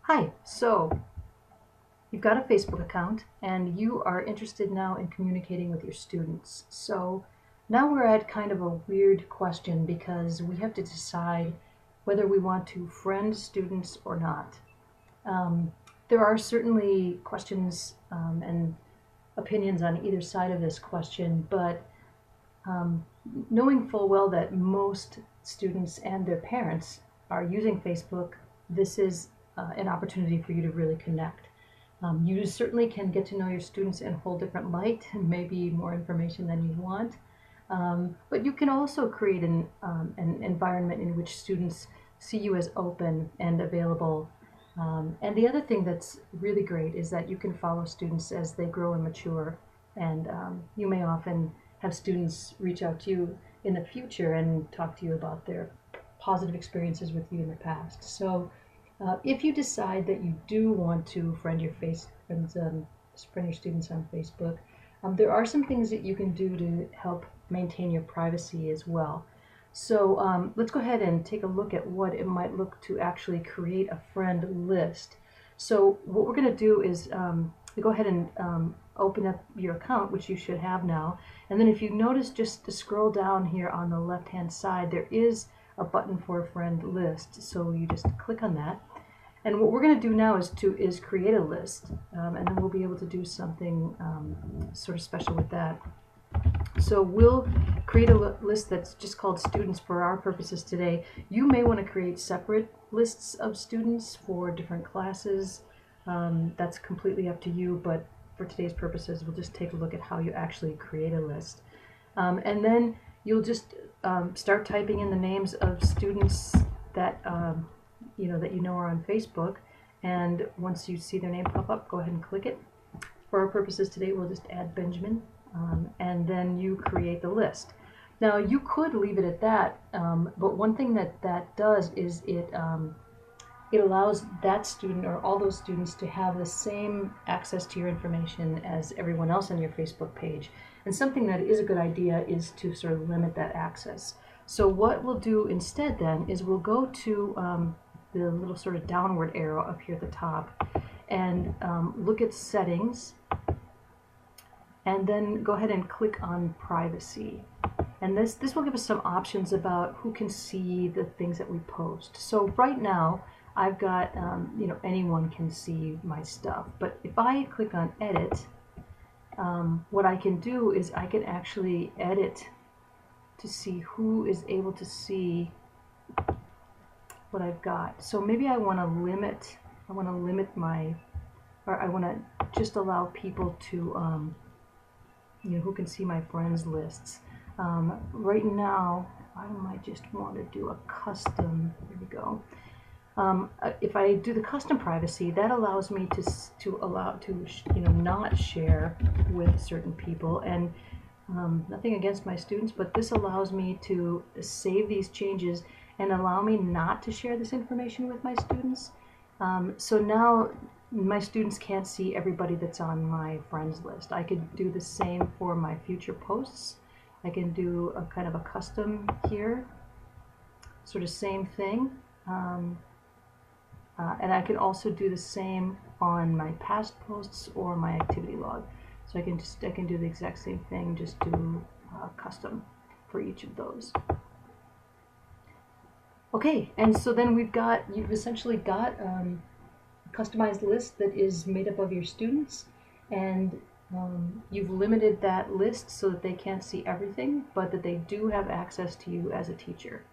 Hi, so you've got a Facebook account and you are interested now in communicating with your students. So now we're at kind of a weird question because we have to decide whether we want to friend students or not. Um, there are certainly questions and opinions on either side of this question, but um, knowing full well that most students and their parents are using Facebook, this is an opportunity for you to really connect. You certainly can get to know your students in a whole different light and maybe more information than you want. But you can also create an environment in which students see you as open and available. And the other thing that's really great is that you can follow students as they grow and mature. And you may often have students reach out to you in the future and talk to you about their positive experiences with you in the past. So if you decide that you do want to friend your students on Facebook, there are some things that you can do to help maintain your privacy as well. So let's go ahead and take a look at what it might look to actually create a friend list. So what we're going to do is go ahead and open up your account, which you should have now. And then if you notice, just to scroll down here on the left hand side, there is a button for a friend list. So you just click on that. And what we're going to do now is create a list, and then we'll be able to do something sort of special with that. So we'll create a list that's just called students for our purposes today. You may want to create separate lists of students for different classes. That's completely up to you, but for today's purposes, we'll just take a look at how you actually create a list. And then you'll just start typing in the names of students that that you know are on Facebook. And once you see their name pop up, go ahead and click it. For our purposes today, we'll just add Benjamin, and then you create the list. Now you could leave it at that, but one thing that does is it allows that student or all those students to have the same access to your information as everyone else on your Facebook page. And something that is a good idea is to sort of limit that access. So what we'll do instead then is we'll go to the little sort of downward arrow up here at the top and look at settings, and then go ahead and click on privacy. And this will give us some options about who can see the things that we post. So right now I've got anyone can see my stuff, but if I click on edit, what I can do is I can actually edit to see who is able to see what I've got. So maybe I want to limit I want to just allow people to who can see my friends lists. Right now I might just want to do a custom. There we go. If I do the custom privacy, that allows me to not share with certain people. And nothing against my students, but this allows me to save these changes and allow me not to share this information with my students. So now my students can't see everybody that's on my friends list. I could do the same for my future posts. I can do a kind of a custom here, sort of same thing. And I can also do the same on my past posts or my activity log. So I can do the exact same thing, just do custom for each of those. Okay, and so then you've essentially got a customized list that is made up of your students, and you've limited that list so that they can't see everything, but that they do have access to you as a teacher.